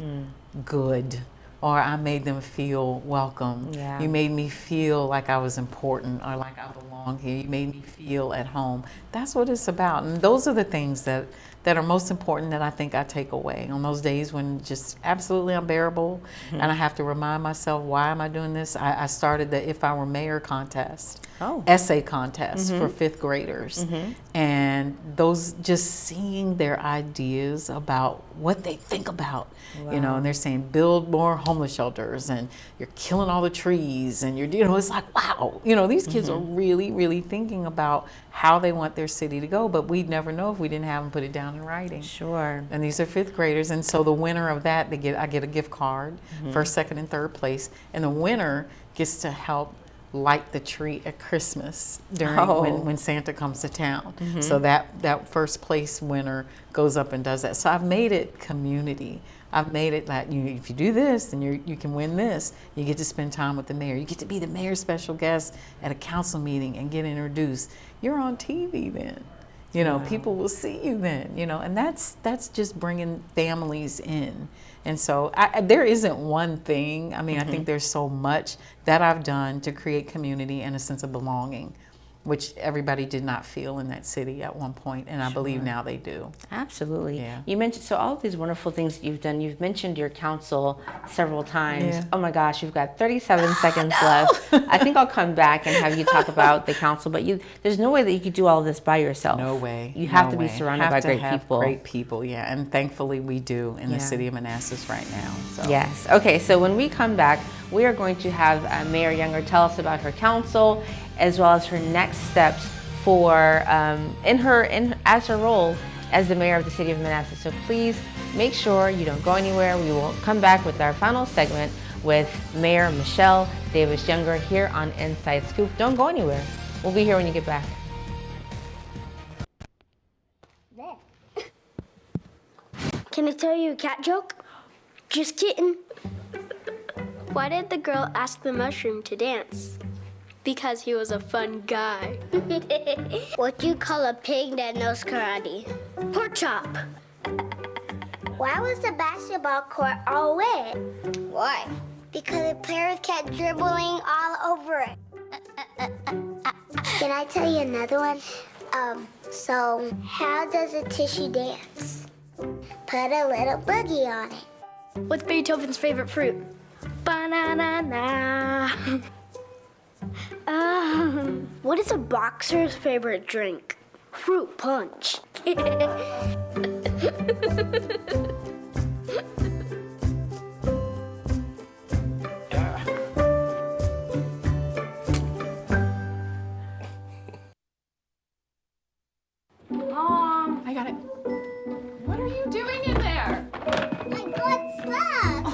good, or I made them feel welcome. Yeah. You made me feel like I was important, or like I belong here. You made me feel at home. That's what it's about. And those are the things that are most important that I think I take away on those days when just absolutely unbearable, and I have to remind myself, why am I doing this? I started the If I Were Mayor contest, essay contest for 5th graders. And those, just seeing their ideas about what they think about, you know, and they're saying build more homeless shelters, and you're killing all the trees, and you're, you know, it's like, wow, you know, these kids are really, really thinking about how they want their city to go, but we'd never know if we didn't have them put it down in writing. Sure. And these are 5th graders, and so the winner of that, I get a gift card, first, second, and third place, and the winner gets to help light the tree at Christmas during when Santa comes to town. So that first place winner goes up and does that. So I've made it community. I've made it like, if you do this, then you can win this. You get to spend time with the mayor. You get to be the mayor's special guest at a council meeting and get introduced. You're on TV then. You know, people will see you then, you know, and that's just bringing families in. And so there isn't one thing. I mean, I think there's so much that I've done to create community and a sense of belonging, which everybody did not feel in that city at one point, and I believe now they do. Absolutely. Yeah. You mentioned, so all of these wonderful things that you've done, you've mentioned your council several times. Yeah. Oh my gosh, you've got 37 seconds left. I think I'll come back and have you talk about the council, but there's no way that you could do all of this by yourself. No way. You have to be surrounded by great people. Great people, yeah, and thankfully we do in the city of Manassas right now. So. Yes. Okay, so when we come back, we are going to have Mayor Younger tell us about her council, as well as her next steps for as her role as the mayor of the city of Manassas. So please make sure you don't go anywhere. We will come back with our final segment with Mayor Michelle Davis Younger here on Inside Scoop. Don't go anywhere. We'll be here when you get back. Can I tell you a cat joke? Just kidding. Why did the girl ask the mushroom to dance? Because he was a fun guy. What do you call a pig that knows karate? Pork chop. Why was the basketball court all wet? Why? Because the players kept dribbling all over it. Can I tell you another one? So how does a tissue dance? Put a little boogie on it. What's Beethoven's favorite fruit? Banana. What is a boxer's favorite drink? Fruit punch. Mom, I got it. What are you doing in there? I got stuck.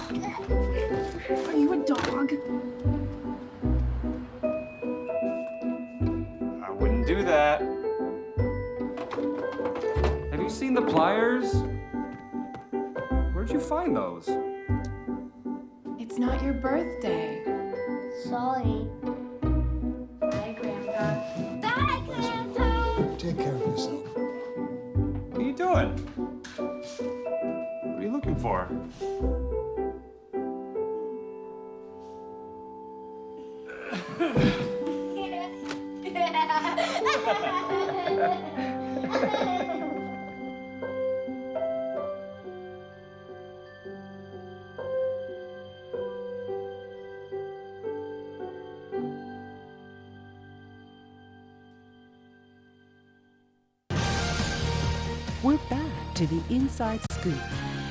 Are you a dog? I wouldn't do that. Have you seen the pliers? Where'd you find those? It's not your birthday. Sorry. Bye, Grandpa. Bye, Grandpa. Take care of yourself. What are you doing? What are you looking for? we're back to the Inside Scoop.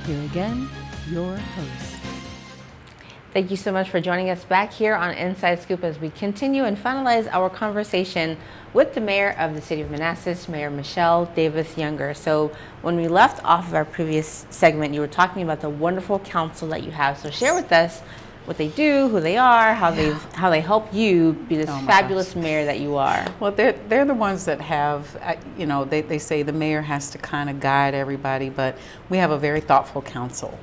Here again, your host. Thank you so much for joining us back here on Inside Scoop as we continue and finalize our conversation with the mayor of the city of Manassas, Mayor Michelle Davis Younger. So when we left off of our previous segment, you were talking about the wonderful council that you have. So share with us what they do, who they are, how they help you be this fabulous mayor that you are. Well, they're the ones that have, you know, they say the mayor has to kind of guide everybody, but we have a very thoughtful council.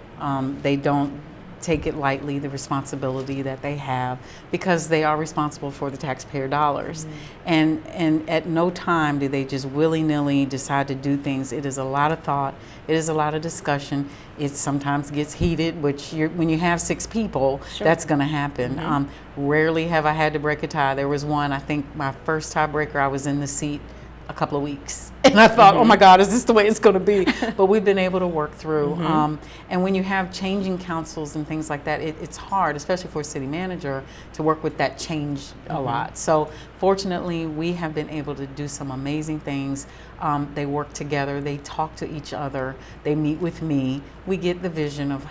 They don't take it lightly, the responsibility that they have, because they are responsible for the taxpayer dollars. And at no time do they just willy-nilly decide to do things. It is a lot of thought, it is a lot of discussion. It sometimes gets heated, which when you have 6 people, that's going to happen. Rarely have I had to break a tie. There was one, I think my first tiebreaker, I was in the seat a couple of weeks. And I thought, oh my God, is this the way it's going to be? But we've been able to work through. And when you have changing councils and things like that, it's hard, especially for a city manager, to work with that change a lot. So fortunately, we have been able to do some amazing things. They work together, they talk to each other, they meet with me. We get the vision of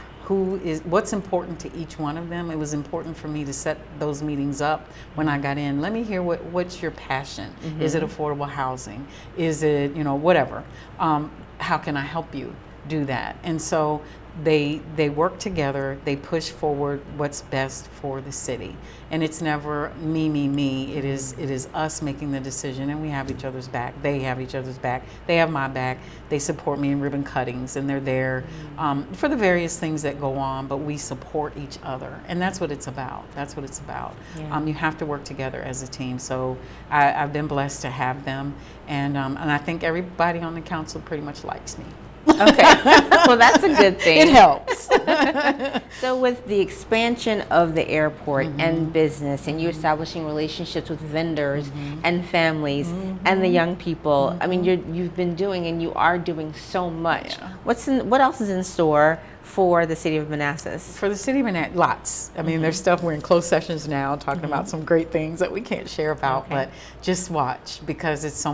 what's important to each one of them. It was important for me to set those meetings up when I got in. Let me hear what's your passion. Is it affordable housing? Is it, you know, whatever? How can I help you do that? And so they work together, they push forward what's best for the city. And it's never me. It is us making the decision, and we have each other's back. They have each other's back. They have my back. They support me in ribbon cuttings, and they're there for the various things that go on, but we support each other. And that's what it's about. That's what it's about. Yeah. You have to work together as a team. So I've been blessed to have them, and I think everybody on the council pretty much likes me. Okay, well that's a good thing. It helps. So with the expansion of the airport and business, and you establishing relationships with vendors and families and the young people, I mean, you've been doing and you are doing so much. What else is in store for the city of Manassas? For the city of Manassas, lots. I mean, there's stuff, we're in closed sessions now talking about some great things that we can't share about, but just watch, because it's so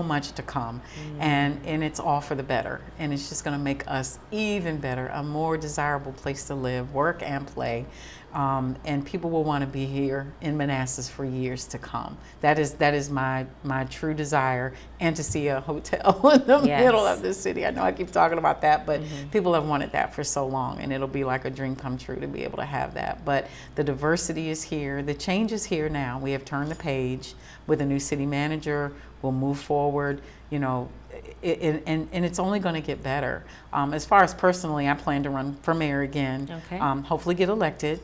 much to come, and it's all for the better, and it's just going to make us even better, a more desirable place to live, work, and play. And people will want to be here in Manassas for years to come. That is my true desire, and to see a hotel in the middle of the city. I know I keep talking about that, but people have wanted that for so long, and it'll be like a dream come true to be able to have that. But the diversity is here. The change is here now. We have turned the page with a new city manager. We'll move forward, you know, and it's only going to get better. As far as personally, I plan to run for mayor again. Hopefully get elected.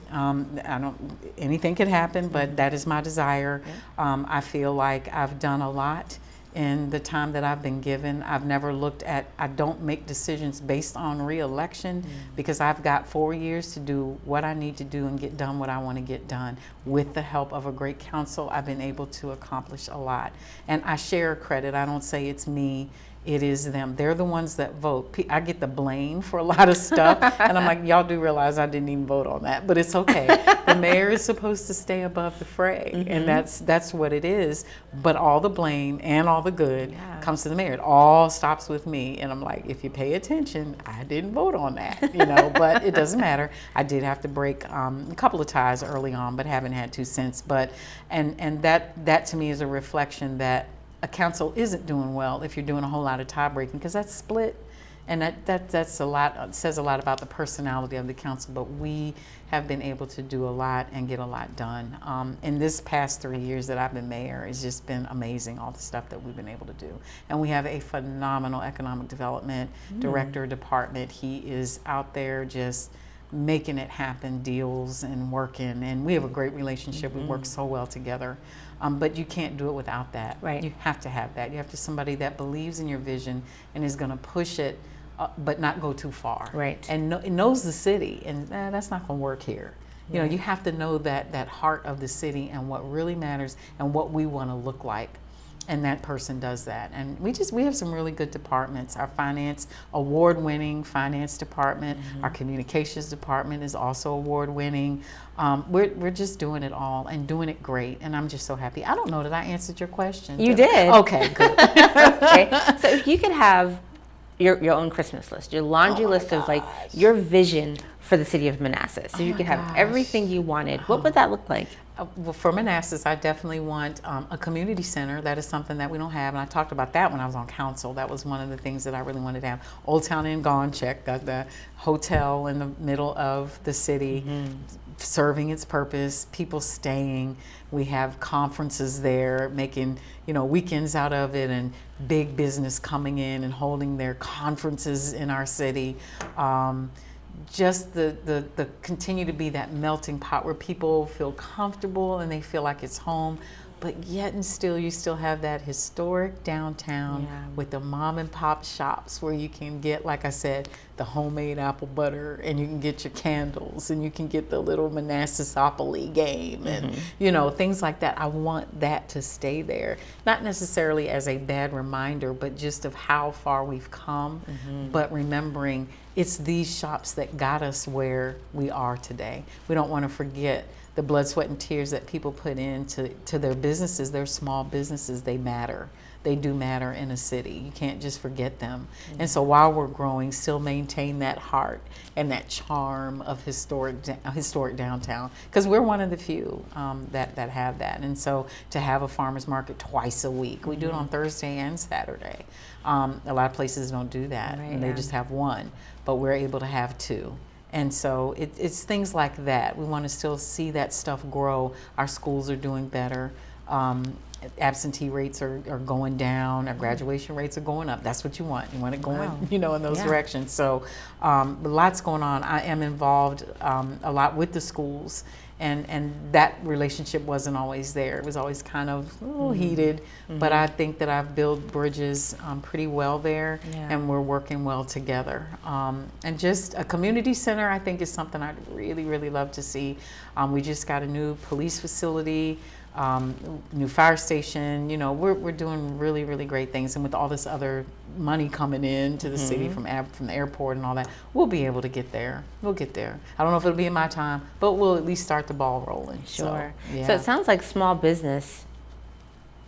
Anything could happen, but that is my desire. I feel like I've done a lot in the time that I've been given. I've never looked at, I don't make decisions based on re-election, because I've got 4 years to do what I need to do and get done what I want to get done. With the help of a great council, I've been able to accomplish a lot. And I share credit. I don't say it's me. It is them. They're the ones that vote. I get the blame for a lot of stuff, and I'm like, y'all do realize I didn't even vote on that, but it's okay. The mayor is supposed to stay above the fray, and that's what it is. But all the blame and all the good comes to the mayor. It all stops with me, and I'm like, if you pay attention, I didn't vote on that, you know. But it doesn't matter. I did have to break a couple of ties early on, but haven't had to since. But and that to me is a reflection that a council isn't doing well if you're doing a whole lot of tie breaking, because that's split, and that's a lot, says a lot about the personality of the council. But we have been able to do a lot and get a lot done. In this past 3 years that I've been mayor, it's just been amazing, all the stuff that we've been able to do. And we have a phenomenal economic development director department. He is out there just making it happen, deals and working, and we have a great relationship. We work so well together. But you can't do it without that. Right. You have to have that. You have to somebody that believes in your vision and is going to push it, but not go too far. Right. And knows the city, and that's not going to work here. You know, you have to know that heart of the city and what really matters and what we want to look like. And that person does that. And we have some really good departments. Our finance, award-winning finance department. Our communications department is also award-winning. We're just doing it all and doing it great. And I'm just so happy. I don't know that I answered your question. You did. Okay, good. Okay. So if you could have your own Christmas list, your laundry list of like your vision for the city of Manassas. So you could have everything you wanted. What would that look like? Well, for Manassas, I definitely want a community center. That is something that we don't have, and I talked about that when I was on council. That was one of the things that I really wanted to have. Old Town Inn gone, check. Got the hotel in the middle of the city, serving its purpose, people staying. We have conferences there, making weekends out of it, and big business coming in and holding their conferences in our city. Just the continue to be that melting pot where people feel comfortable and they feel like it's home, but yet and still you still have that historic downtown with the mom and pop shops where you can get, like I said, the homemade apple butter, and you can get your candles, and you can get the little Manassas-opoly game, and things like that. I want that to stay there, not necessarily as a bad reminder, but just of how far we've come, but remembering it's these shops that got us where we are today. We don't want to forget the blood, sweat, and tears that people put into their businesses, their small businesses. They matter. They do matter in a city. You can't just forget them. And so while we're growing, still maintain that heart and that charm of historic downtown, because we're one of the few that have that. And so to have a farmer's market twice a week, we do it on Thursday and Saturday. A lot of places don't do that, and they just have one, but we're able to have two. And so it's things like that. We want to still see that stuff grow. Our schools are doing better. Absentee rates are going down. Our graduation rates are going up. That's what you want. You want it going, in those directions. So lots going on. I am involved a lot with the schools, and that relationship wasn't always there. It was always kind of heated, but I think that I've built bridges pretty well there, and we're working well together. And just a community center, I think, is something I'd really, really love to see. We just got a new police facility, new fire station. We're doing really, really great things, and with all this other money coming in to the city from the airport and all that, we'll be able to get there. We'll get there. I don't know if it'll be in my time, but we'll at least start the ball rolling. Sure. So, So it sounds like small business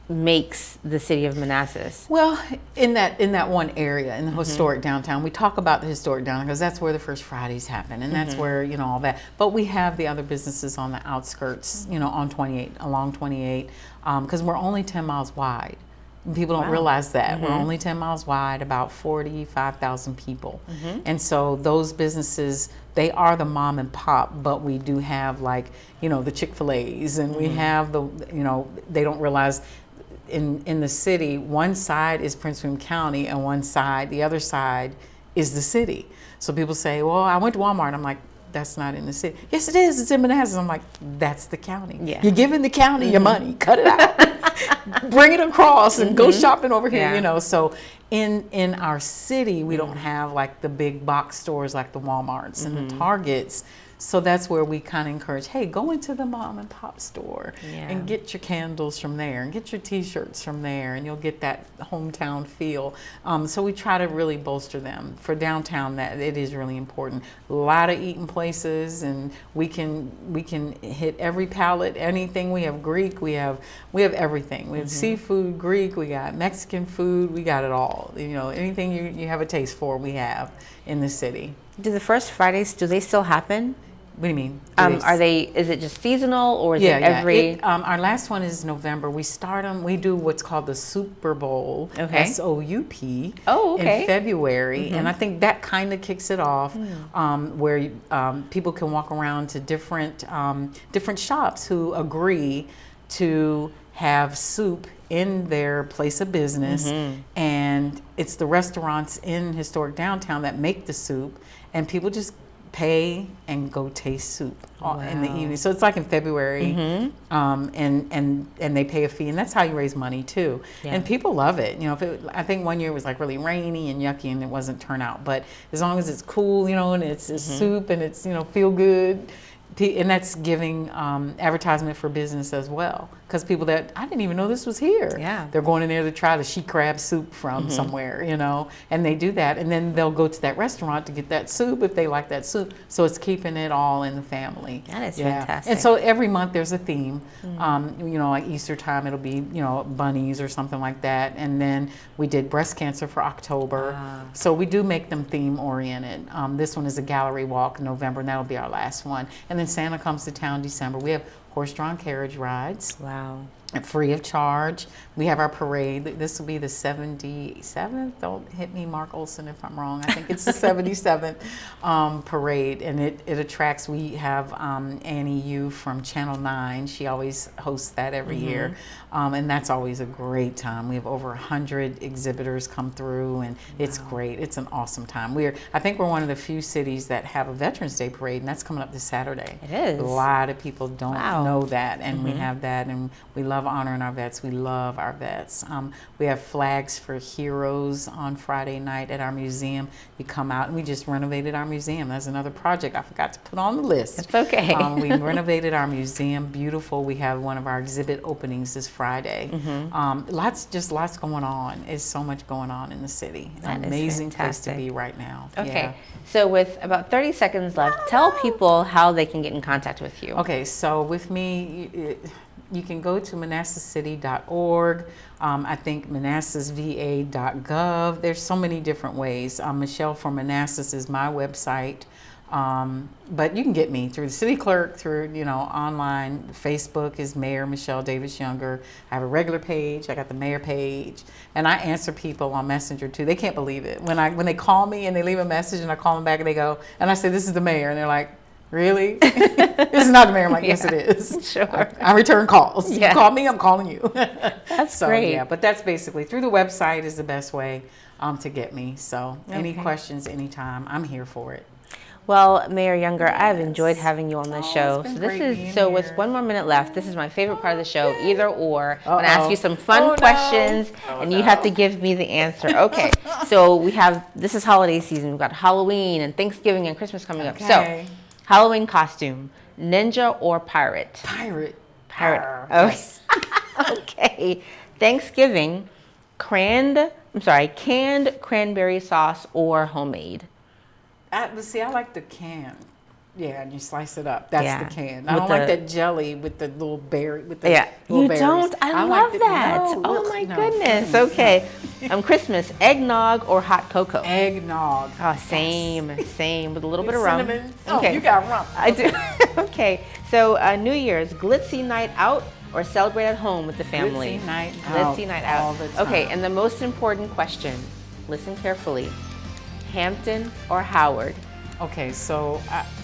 makes the city of Manassas. Well, in that one area, in the historic downtown, we talk about the historic downtown because that's where the First Fridays happen, and that's where all that. But we have the other businesses on the outskirts, on 28, along 28, because we're only 10 miles wide. And people don't realize that. We're only 10 miles wide, about 45,000 people. And so those businesses, they are the mom and pop, but we do have the Chick-fil-A's, and we have they don't realize in the city, one side is Prince William County, and the other side is the city. So people say, well, I went to Walmart. I'm like, that's not in the city. Yes, it is. It's in Manassas. I'm like, that's the county. Yeah. You're giving the county your money. Cut it out. Bring it across and go shopping over here, So in our city, we don't have the big box stores like the Walmarts and the Targets. So that's where we kind of encourage, hey, go into the mom and pop store and get your candles from there and get your t-shirts from there, and you'll get that hometown feel. So we try to really bolster them. For downtown, that it is really important. A lot of eating places, and we can hit every palate, anything. We have Greek, we have everything. We have seafood, Greek, we got Mexican food, we got it all. Anything you have a taste for, we have in the city. Do the First Fridays, do they still happen? What do you mean? Is it just seasonal, or is it every? Our last one is November. We start them. We do what's called the Super Bowl, SOUP, in February, and I think that kind of kicks it off, where people can walk around to different shops who agree to have soup in their place of business, and it's the restaurants in historic downtown that make the soup, and people just pay and go taste soup in the evening. So it's in February, and they pay a fee, and that's how you raise money too. And people love it. I think one year it was really rainy and yucky, and it wasn't turn out. But as long as it's cool, and it's soup, and it's feel good, And that's giving advertisement for business as well. Because people that, I didn't even know this was here. Yeah. They're going in there to try the she crab soup from somewhere, you know, and they do that. And then they'll go to that restaurant to get that soup if they like that soup. So it's keeping it all in the family. That is fantastic. And so every month there's a theme. You know, like Easter time, it'll be, you know, bunnies or something like that. And then we did breast cancer for October. So we do make them theme oriented. This one is a gallery walk in November, and that'll be our last one. And then Santa comes to town December. We have horse-drawn carriage rides. Wow. Free of charge. We have our parade. This will be the 77th. Don't hit me, Mark Olson, if I'm wrong. I think it's the 77th parade, and it attracts. We have Annie Yu from Channel 9. She always hosts that every year, and that's always a great time. We have over 100 exhibitors come through, and it's great. It's an awesome time. I think we're one of the few cities that have a Veterans Day parade, and that's coming up this Saturday. It is. A lot of people don't know that, and we have that, and we love honoring our vets. We love our vets. We have flags for heroes on Friday night at our museum. You come out, and we just renovated our museum. That's another project I forgot to put on the list. It's okay. We renovated our museum. Beautiful. We have one of our exhibit openings this Friday. Lots going on. There's so much going on in the city. It's an amazing place to be right now. Okay. Yeah. So with about 30 seconds left, tell people how they can get in contact with you. Okay, so with me, you can go to ManassasCity.org. I think ManassasVA.gov. There's so many different ways. Michelle from Manassas is my website. But you can get me through the city clerk, through, you know, online. Facebook is Mayor Michelle Davis Younger. I have a regular page. I got the mayor page, and I answer people on Messenger too. They can't believe it when they call me and they leave a message, and I call them back and they go, and I say, "This is the mayor," and they're like, "Really?" This is not the mayor. I'm like, "Yes, it is." Sure. I return calls. Yes. You call me, I'm calling you. That's so, great. Yeah, but that's basically through the website is the best way to get me. So any questions, anytime, I'm here for it. Well, Mayor Younger, I've enjoyed having you on this show. It's been So great being with here. 1 more minute left, this is my favorite part of the show, either or. I'm gonna ask you some fun questions, and you have to give me the answer. Okay, so this is holiday season. We've got Halloween and Thanksgiving and Christmas coming up. So, Halloween costume, ninja or pirate? Pirate. Okay. Okay. Thanksgiving, canned cranberry sauce or homemade? See, I like the can. Yeah, and you slice it up. That's the can. I With don't like that jelly with the little berry. Little you berries. don't? I love that. No, oh my no. goodness. Okay. Christmas, eggnog or hot cocoa? Eggnog. Oh, same with a little bit of rum. Cinnamon. Okay. Oh, you got rum. I do. Okay. So New Year's, glitzy night out or celebrate at home with the family? Glitzy night out. all the time. Okay. And the most important question. Listen carefully. Hampton or Howard? Okay, so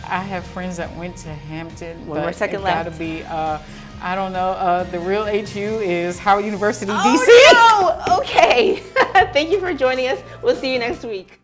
I have friends that went to Hampton. One more second it left. Gotta be, I don't know, the real HU is Howard University, DC. Oh, no! Okay. Thank you for joining us. We'll see you next week.